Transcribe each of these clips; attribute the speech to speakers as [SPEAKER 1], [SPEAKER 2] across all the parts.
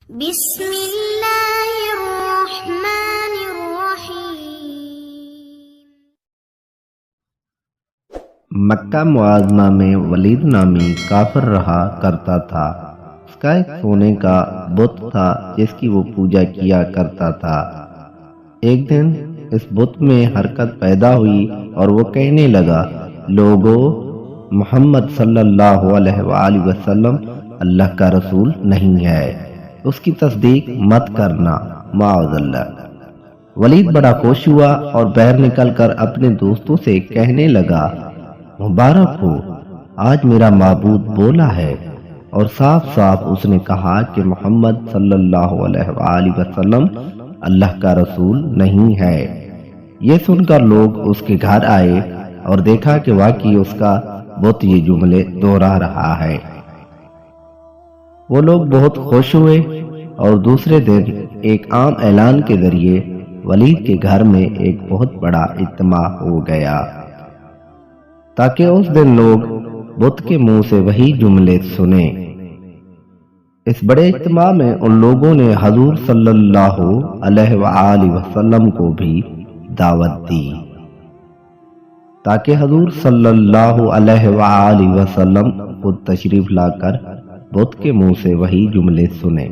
[SPEAKER 1] بسم اللہ الرحمن الرحیم۔
[SPEAKER 2] مکہ معظمہ میں ولید نامی کافر رہا کرتا تھا۔ اس کا ایک سونے کا بت تھا جس کی وہ پوجا کیا کرتا تھا۔ ایک دن اس بت میں حرکت پیدا ہوئی اور وہ کہنے لگا، لوگو، محمد صلی اللہ علیہ وآلہ وسلم اللہ کا رسول نہیں ہے، اس کی تصدیق مت کرنا، معاذ اللہ۔ ولید بڑا خوش ہوا اور باہر نکل کر اپنے دوستوں سے کہنے لگا، مبارک ہو، آج میرا معبود بولا ہے اور صاف صاف اس نے کہا کہ محمد صلی اللہ علیہ وآلہ وسلم اللہ کا رسول نہیں ہے۔ یہ سن کر لوگ اس کے گھر آئے اور دیکھا کہ واقعی اس کا بت یہ جملے دوہرا رہا ہے۔ وہ لوگ بہت خوش ہوئے اور دوسرے دن ایک عام اعلان کے ذریعے ولید کے گھر میں ایک بہت بڑا اجتماع ہو گیا تاکہ اس دن لوگ بت کے منہ سے وہی جملے سنیں۔ اس بڑے اجتماع میں ان لوگوں نے حضور صلی اللہ علیہ وآلہ وسلم کو بھی دعوت دی تاکہ حضور صلی اللہ علیہ وآلہ وسلم خود تشریف لا کر بت کے منہ سے وہی جملے سنیں۔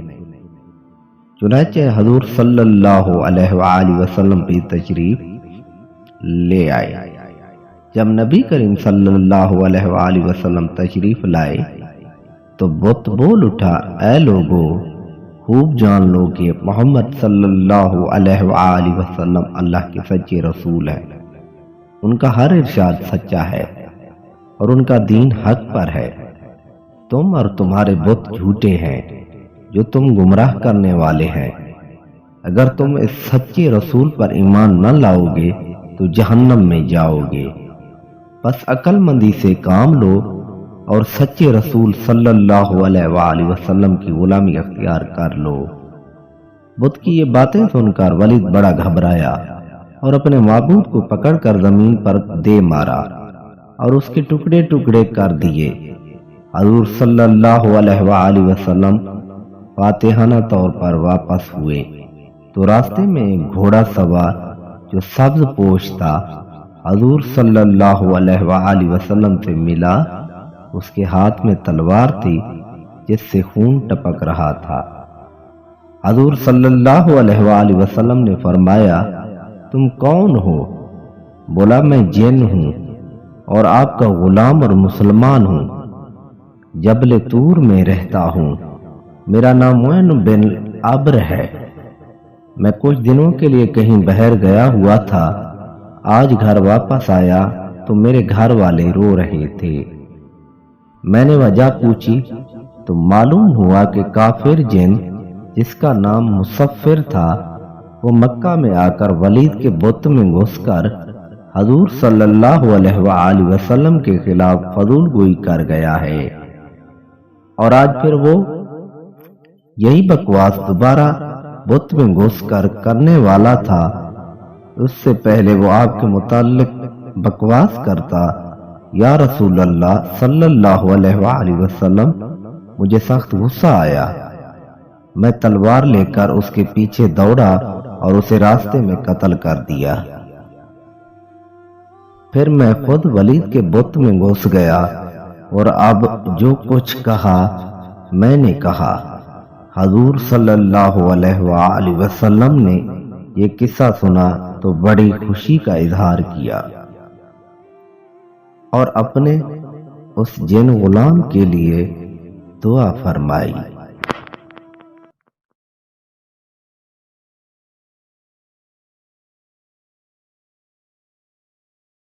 [SPEAKER 2] چنانچہ حضور صلی اللہ علیہ وآلہ وسلم بھی تشریف لے آئے۔ جب نبی کریم صلی اللہ علیہ وآلہ وسلم تشریف لائے تو بت بول اٹھا، اے لوگو، خوب جان لو کہ محمد صلی اللہ علیہ وآلہ وسلم اللہ کے سچے رسول ہیں۔ ان کا ہر ارشاد سچا ہے اور ان کا دین حق پر ہے۔ تم اور تمہارے بت جھوٹے ہیں جو تم گمراہ کرنے والے ہیں۔ اگر تم اس سچے رسول پر ایمان نہ لاؤ گے تو جہنم میں جاؤ گے۔ بس عقل مندی سے کام لو اور سچے رسول صلی اللہ علیہ وآلہ وسلم کی غلامی اختیار کر لو۔ بت کی یہ باتیں سن کر ولید بڑا گھبرایا اور اپنے معبود کو پکڑ کر زمین پر دے مارا اور اس کے ٹکڑے ٹکڑے کر دیے۔ حضور صلی اللہ علیہ وآلہ وسلم فاتحانہ طور پر واپس ہوئے تو راستے میں ایک گھوڑا سوار جو سبز پوش تھا حضور صلی اللہ علیہ وآلہ وسلم سے ملا۔ اس کے ہاتھ میں تلوار تھی جس سے خون ٹپک رہا تھا۔ حضور صلی اللہ علیہ وآلہ وسلم نے فرمایا، تم کون ہو؟ بولا، میں جن ہوں اور آپ کا غلام اور مسلمان ہوں، جبل طور میں رہتا ہوں۔ میرا نام معین بن عبر ہے۔ میں کچھ دنوں کے لیے کہیں باہر گیا ہوا تھا، آج گھر واپس آیا تو میرے گھر والے رو رہے تھے۔ میں نے وجہ پوچھی تو معلوم ہوا کہ کافر جن جس کا نام مصفر تھا وہ مکہ میں آ کر ولید کے بت میں گھس کر حضور صلی اللہ علیہ وآلہ وسلم کے خلاف فضول گوئی کر گیا ہے، اور آج پھر وہ یہی بکواس دوبارہ بت میں گھس کر کرنے والا تھا۔ اس سے پہلے وہ آپ کے متعلق بکواس کرتا، یا رسول اللہ صلی اللہ علیہ وآلہ وسلم، مجھے سخت غصہ آیا۔ میں تلوار لے کر اس کے پیچھے دوڑا اور اسے راستے میں قتل کر دیا۔ پھر میں خود ولید کے بت میں گھس گیا اور اب جو کچھ کہا میں نے کہا۔ حضور صلی اللہ علیہ وآلہ وسلم نے یہ قصہ سنا تو بڑی خوشی کا اظہار کیا اور اپنے اس جن غلام کے لیے دعا فرمائی۔